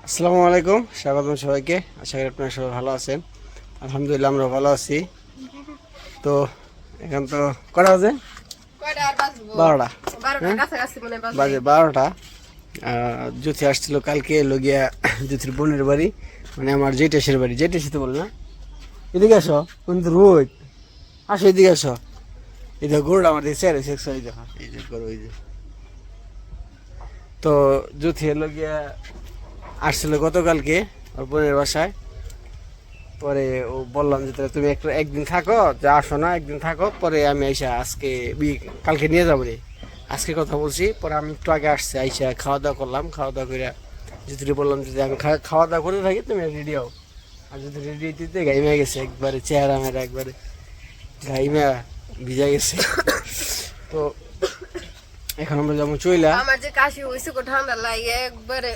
আসসালামু আলাইকুম, স্বাগতম সবাইকে। আশা করি আপনারা সবাই ভালো আছেন। আলহামদুলিল্লাহ আমরা ভালো আছি। তো এখন তো কটা বাজে? 12টা। বাজে 12টা। জ্যোতি আসছিল কালকে লগিয়া জ্যোতির বোনের বাড়ি, মানে আমার জেঠেশের বাড়ি। জেঠেশি তো বল না, এদিকে আসো। কিন্তু রোদ, আসো এদিকে আসো। এই দেখো গরুটা আমার দিকে চেয়ারে সেক্স হয়ে দেখো, এই যে গরু, এই যে। তো জ্যোতি লগিয়া আসছিল গতকালকে ওর বোনের বাসায়। পরে ও বললাম যে তাহলে তুমি একদিন থাকো, যে আসো না একদিন থাকো, পরে আমি আইসা কালকে নিয়ে যাবো রে। আজকে কথা বলছি, পরে আমি একটু আগে আসছি, আইসা খাওয়া দাওয়া করলাম। খাওয়া দাওয়া করে যদি বললাম যদি আমি খাওয়া দাওয়া করে থাকি তুমি রেডি হও। আর যদি রেডি দিতে গাইমা গেছে একবারে, চেহারা মেরা একবারে গাইমা ভিজা গেছে। তো এখন আমরা যেমন চইলা, আমার যে কাশি হইছে কো ঠান্ডা লাগে একবারে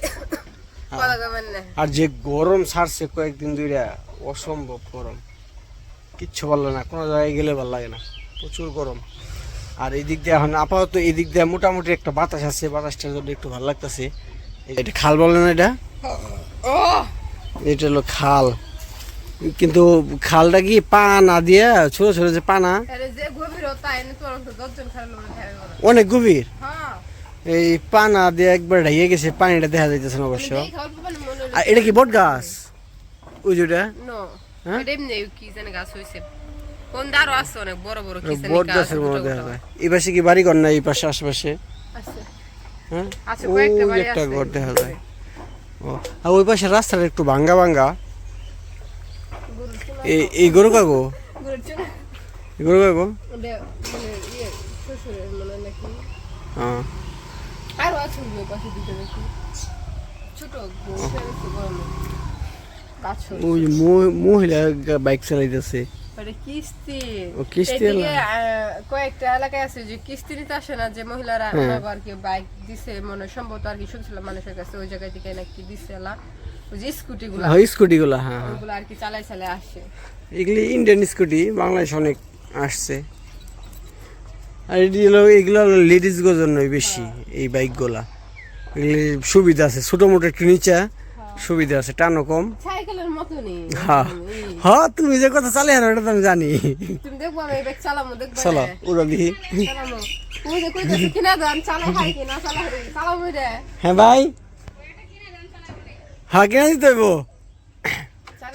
বলা যাবে না। আর যে গরম ছাড়ছে কয়েকদিন ধরে, অসম্ভব গরম, কিচ্ছু ভালো না। কোনো জায়গায় গেলে ভালো লাগে না, প্রচুর গরম। আর এই দিক দিয়ে এখন আপাতত এই দিক দিয়ে মোটামুটি একটা বাতাস আছে, বাতাসটার জন্য একটু ভালো লাগতেছে। এটা খাল বলে না, এটা হলো খাল। কিন্তু খালটা কি পা না দিয়া ছোট ছোট যে পানা, অনেক গভীর। এই পানা দিয়ে একবার ঢাইয়ে গেছে, পানিটা দেখা যাইতেছে না অবশ্য। আর এটা কি বট গাছ? ওই যেটা বট গাছের মতো দেখা যায়। এই পাশে কি বাড়ি ঘর না? এই পাশে আশেপাশে হ্যাঁ ওই একটা ঘর দেখা যায়। ও, আর ওই পাশে রাস্তাটা একটু ভাঙ্গা ভাঙ্গা। এই গরু কাগো, গরু কাগো। হ্যাঁ, ওই মহিলা বাইক চালাইতেছে। কয়েকটা এলাকায় আছে যে কিস্তি নিতে আসে না, যে মহিলারা আর কি বাইক দিছে মনে সম্ভবত আর কি শুনছিলাম মানুষের কাছে, ওই জায়গা থেকে নাকি দিছে ওই যে স্কুটি গুলা, হ্যাঁ ওইগুলো আর কি চালাই আসে। এগুলি ইন্ডিয়ান স্কুটি, বাংলাদেশ অনেক আসছে। আর এগুলো লেডিস গোর জন্য বেশি, এই বাইক গুলা। এগুলি সুবিধা আছে, ছোট মোটো একটু নিচা সুবিধা আছে, টানো কম। সাইকেলের মতনই। হ্যাঁ তুমি যে কথা চালাই হারো এটা তো আমি জানি। তুমি দেখবো আমি বাইক চালামো, দেখবা চলো উড়ো দিই। ওই যে কইতাছি কিনা দাম চালাই হাই কিনা চালামো রে। হ্যাঁ ভাই, হ্যাঁ কিনা দিতে হইব।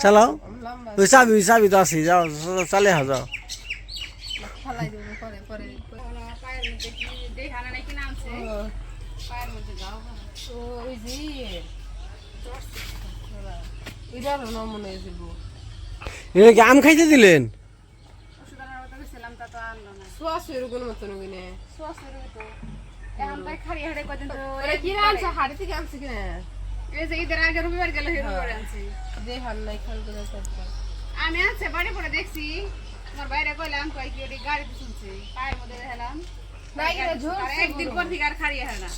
চালাও, ওই চাবি তো আছে, যাও চালে হা যাও। ফালাই দেব পরে পরে পায়ের মধ্যে কি দেখানা নাকি নামছে, পায়ের মধ্যে যাও। ও ওই যে এটা না মনে হইছিল। এটা কি আম খাইতে দিলেন? সোয়াসের কোন মত নগিনে সোয়াসের তো এখন তাই খাড়ি হাড়ে কদিন তো কি আনছ হাড়ি থেকে আনছ কিনা? এই যে ঈদের আগে রবিবার গেল রবিবার আনছি, যে হাল নাই খাল করে করতে আমি আনছে বাড়ি পরে দেখছি। আমার বাইরে কইলাম কই কি ওই গাড়িতে শুনছি, পায়ের মধ্যে হেলাম না এটা ঝোল। একদিন পর থেকে আর খাড়ি হয় না।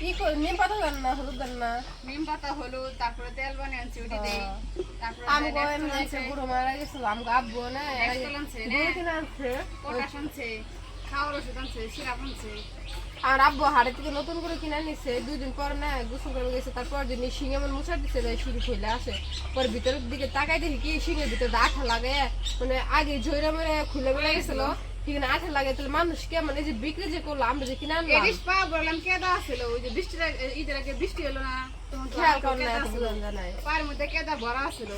কি কই নিম পাতা দেন না, হলুদ দেন না? নিম পাতা হলুদ, তারপরে তেল বানিয়ে আনছি ওটি দেই। তারপরে আমি কই এমনি একটা গুড় মারা গেছিল, আমগো আব্বু না একটা আনছে গুড় কিনে আনছে, পটাশ আনছে, খাওয়ার ওষুধ আনছে, সিরাপ আনছে। আর আব্বু হাড়ে থেকে নতুন করে কিনে নিছে। 2 দিন পর না গোসল করে গেছে, তারপর দিন শিং এমন মুছার দিচ্ছে শুরু হইলে আসে। পরে ভিতরের দিকে তাকাই দেখি কি শিঙের ভিতরে আঠা লাগে, মানে আগে জয়রা মেরে খুলে বেড়ে গেছিল। ঠিক না, আঠা লাগে তাহলে মানুষ কেমন এই যে বিক্রি যে করলো, আমরা যে কিনে আনলাম বললাম কেদা ছিল। ওই যে বৃষ্টির ঈদের আগে বৃষ্টি হলো না, তখন খেয়াল করে জানাই পায়ের মধ্যে কেদা ভরা ছিল।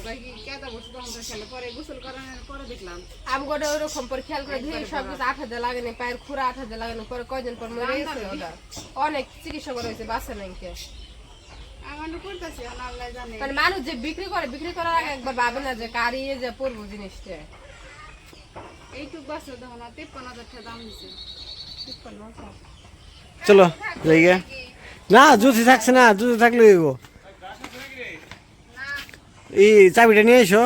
কেদা বসে তখন তো খেলে, পরে গোসল করানোর পরে দেখলাম আমি গোটা ওরকম পরে খেয়াল করে দেখি সব কিছু আঠা দিয়ে লাগেনি, পায়ের খুঁড়া আঠা দিয়ে লাগেনি। পরে কয়দিন পর মরে গেছে ওটা, অনেক চিকিৎসা করা হয়েছে, বাঁচে নাকি। মানে মানুষ যে বিক্রি করে, বিক্রি করার আগে একবার ভাবে না যে কারিয়ে যে পড়বো জিনিসটা। এইটুক বাসে দাও না, 53,000 টাকা দাম দিছে। চলো জায়গা না, জুতি থাকছে না, জুতি থাকলে হইব। এই চাবিটা নিয়ে এসো।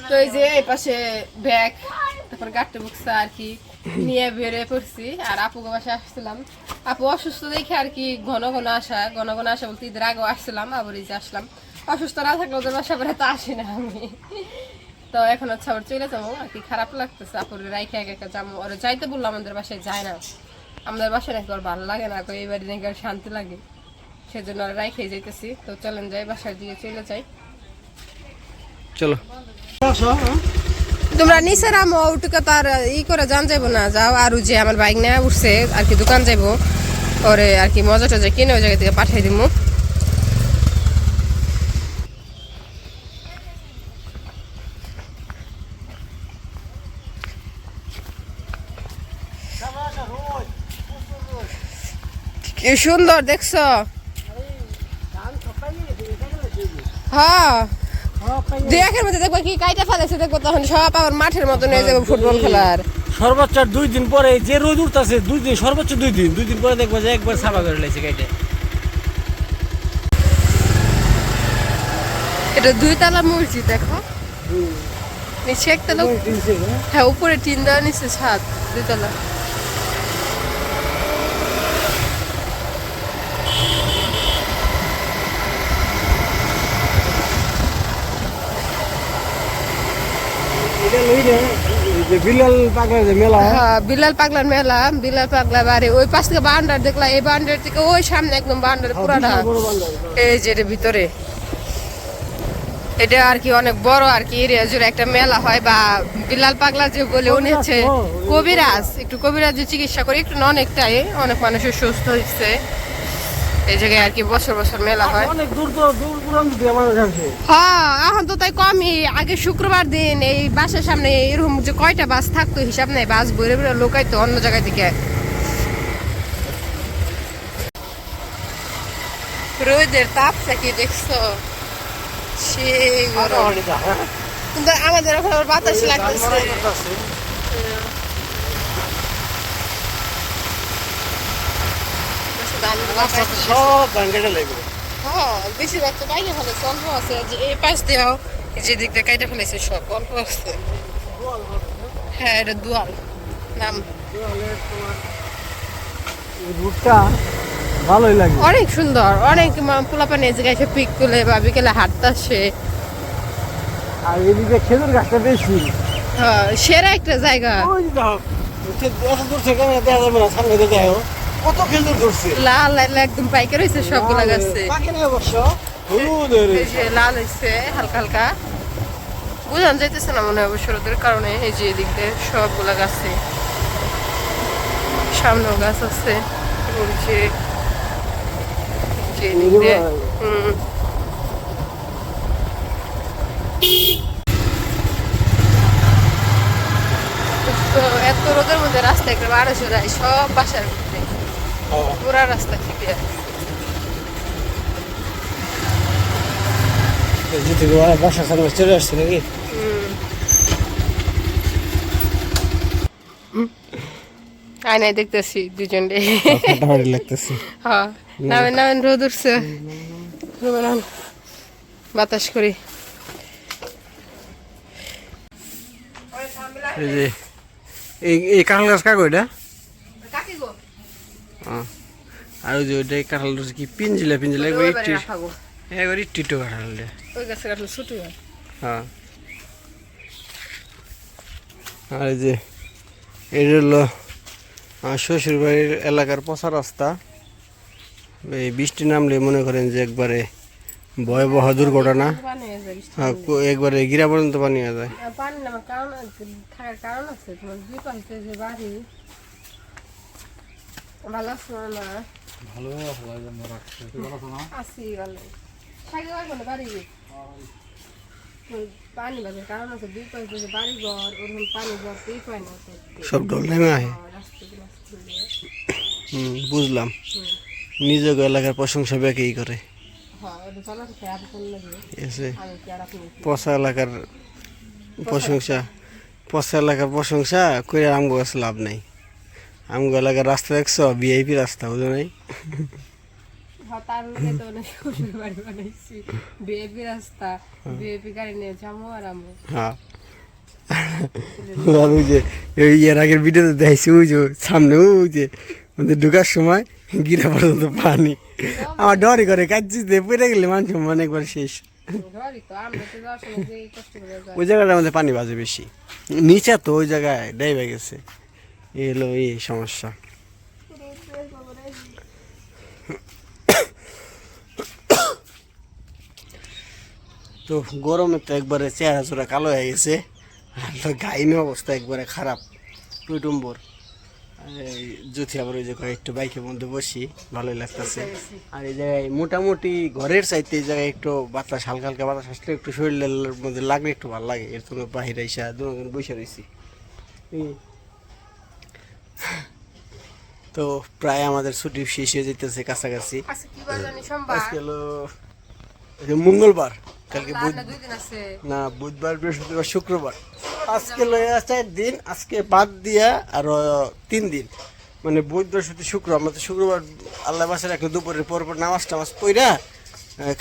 তো এই যে এই পাশে ব্যাগ, তারপর গাড়িতে বুকসা আর কি নিয়ে বেরিয়ে পড়ছি। আর আপুকে বাসায় আসছিলাম, আপু অসুস্থ দেখে আর কি ঘন ঘন আসা বলতে ঈদের আগেও আসছিলাম, আবার এই যে আসলাম। অসুস্থ না থাকলে ওদের বাসা বেড়াতে আসি না আমি। তো এখন হচ্ছে আবার চলে যাবো আর কি, খারাপ লাগতেছে। আপুর রাইখে একা একা যাবো, ওরা যাইতে বললো আমাদের বাসায় যায় না। আমাদের বাসায় নাকি আর ভালো লাগে না, এই বাড়ি নাকি আর শান্তি লাগে, সেজন্য আর রাইখে যেতেছি। তো চলেন যাই, বাসার দিকে চলে যাই। চলো তোমরা নিচে নামো, ওটুকে তো আর করে জান যাবো না, যাও। আর যে আমার বাইক নিয়ে উঠছে আর কি দোকান যাবো, পরে আর কি মজা টজা কিনে ওই জায়গা থেকে পাঠিয়ে দিব। কি সুন্দর দেখছো? হ্যাঁ, দুই একের মধ্যে দেখবো কি কাইটা ফেলেছে, দেখবো তখন সব আবার মাঠের মতো নিয়ে যাবো ফুটবল খেলার। সর্বোচ্চ 2 দিন পরে যে রোদ উঠতেছে, 2 দিন সর্বোচ্চ 2 দিন পরে দেখবো যে একবার সাফা করে লাইছে কাইটে। এটা 2 তলা মসজিদ, দেখো নিচে একতলা, হ্যাঁ উপরে টিন দেওয়া, নিচে ছাদ, 2 তলা। বিলাল পাগলার যে মেলা, হ্যাঁ বিলাল পাগলার মেলা, বিলাল পাগলা বাড়ি। ওই পাশ থেকে বাউন্ডার দেখলা, এই বাউন্ডার থেকে ওই সামনে একদম বাউন্ডার পুরাটা, এই যে এর ভিতরে। এটা আর কি অনেক বড় আর কি এরিয়া জুড়ে একটা মেলা হয়। বা বিলাল পাগলা যে বলে, উনি হচ্ছে কবিরাজ, একটু কবিরাজের চিকিৎসা করে, একটু না অনেকটাই, অনেক মানুষের সুস্থ হচ্ছে। এই জায়গায় আর কি বছর বছর মেলা হয়। অনেক দূর দূরান্ত দিয়ে মানুষ আসে। হ্যাঁ এখন তো তাই কমই, আগে শুক্রবার দিন এই বাসার সামনে এরকম যে কয়টা বাস থাকতো হিসাব নেই, বাস বইরে বইরে লোকাইতো অন্য জায়গা থেকে। রোদের তাপটা কি দেখছো, সেই গরম। কিন্তু আমাদের এখন আবার বাতাস লাগতেছে। সব ধান কেটে লাগবে। হ্যাঁ বেশিরভাগ তো বাইরে ফেলেছে, অল্প আছে। যে এই পাশ দিয়েও যে দিক দিয়ে কাইটে ফেলেছে, সব অল্প আছে। হ্যাঁ এটা দুয়াল নাম। রুটটা ভালোই লাগে, অনেক সুন্দর, অনেক পোলাপানি এই জায়গায় এসে পিক তুলে বা বিকেলে হাঁটতে আসে। আর এদিকে খেজুর গাছটা বেশি। হ্যাঁ সেরা একটা জায়গা। ওই দেখো, এত দূর থেকে দেখা যাবে না, সামনে থেকে দেখো কত খেজুর ধরছে, লাল লাল একদম পাইকে রয়েছে সবগুলা গাছে। পাকে না অবশ্য, হলুদ এই যে লাল হয়েছে হালকা হালকা, বোঝান যাইতেছে না মনে হয় অবশ্য রোদের কারণে। এই যে এদিক দিয়ে সবগুলা গাছে, সামনেও গাছ আছে, ওই যে এদিক দিয়ে। তো এত রোদের মধ্যে রাস্তা একটা বারোশো যায়, সব বাসার মধ্যে পুরা রাস্তা থেকে। বাসার সামনে চলে আসছে নাকি? আয়নায় দেখতেছি দুজন রে, লাগতেছে। হ্যাঁ নামেন নামেন, রোদ উঠছে, বাতাস করি। এই যে এই কাঁঠাল গাছ কাকো এটা, আর ওই যে ওইটা কাঁঠাল কি পিঞ্জিলা পিঞ্জিলা একবার একটু কাঁঠাল। ওই গাছে কাটলে ছুটি হয়। হ্যাঁ, আর এই যে এটা হলো আমার শ্বশুর বাড়ির এলাকার পচা রাস্তা। এই বৃষ্টি নামলে মনে করেন যে একবারে ভয়াবহ দুর্ঘটনা। হ্যাঁ একবারে গিরা পর্যন্ত পানি হয়ে যায়। পানি নামার কারণ থাকার কারণ আছে, তোমার দুই পাশে যে বাড়ি। ভালো আছো না? ভালো আছি ভালো। সাইকেল বলে বাড়ি পানি বাজার কারণ আছে, দুই পাশে যে বাড়ি ঘর, ওরকম পানি জলতেই পায় না, সব ডল নেমে আহে। বুঝলাম, নিজ এলাকার প্রশংসা ব্যাকেই করে। পচা এলাকার প্রশংসা, পচা এলাকার প্রশংসা করে আমগো কাছে লাভ নাই। আমগো এলাকার রাস্তা দেখছো, ভিআইপি রাস্তা, বুঝো নাই? হ্যাঁ, ওই যে এর আগের ভিডিওতে দেখছি, ওই যে সামনে ওই যে ঢুকার সময় গিরা পর্যন্ত পানি। আমার ডরই করে কাজে পড়ে গেলে মানুষ মানে একবার শেষ। ওই জায়গাটার মধ্যে পানি বাজে বেশি, নিচে তো ওই জায়গায় ডাইবে গেছে, এই হলো এই সমস্যা। তো গরমে তো একবারে চেহারা চোরা কালো হয়ে গেছে, আর তো গাইনের অবস্থা একবারে খারাপ টুটুম্বর। এই যদি আবার ওই যে একটু বাইকের মধ্যে বসি, ভালোই লাগতেছে। আর এই জায়গায় মোটামুটি ঘরের চাইতে এই জায়গায় একটু বাতাস, হালকা হালকা বাতাস আসলে একটু শরীরের মধ্যে লাগলে একটু ভালো লাগে। এর জন্য বাহিরে এসে দুজন বসে রয়েছি। তো প্রায় আমাদের ছুটি শেষ হয়ে যেতেছে কাছাকাছি। আজকে হলো মঙ্গলবার, কালকে না বুধবার, বৃহস্পতিবার, শুক্রবার, আজকে লয়ে আছে 4 দিন। আজকে বাদ দিয়া আরো 3 দিন, মানে বুধ, বৃহস্পতি, শুক্র। আমরা তো শুক্রবার আল্লাহ বাসার একটা দুপুরের পর পর নামাজ টামাজ পইরা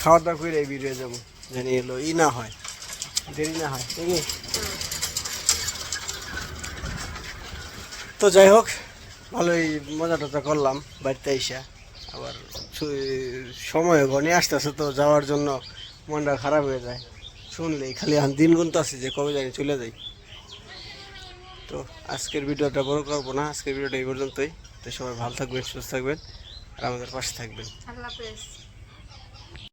খাওয়া দাওয়া করে বেরিয়ে যাবো, জানি এলো ই না হয়, দেরি না হয়, ঠিক আছে? তো যাই হোক, ভালোই মজা টজা করলাম বাড়িতে এসে। আবার সময় ঘনে আসতেছে, তো যাওয়ার জন্য মনটা খারাপ হয়ে যায় শুনলেই। খালি এখন দিন গুনতে আছে যে কবে জানি চলে যাই। তো আজকের ভিডিওটা বড় করবো না, আজকের ভিডিওটা এই পর্যন্তই। তো সবাই ভালো থাকবেন, সুস্থ থাকবেন, আর আমাদের পাশে থাকবেন। আল্লাহ হাফেজ।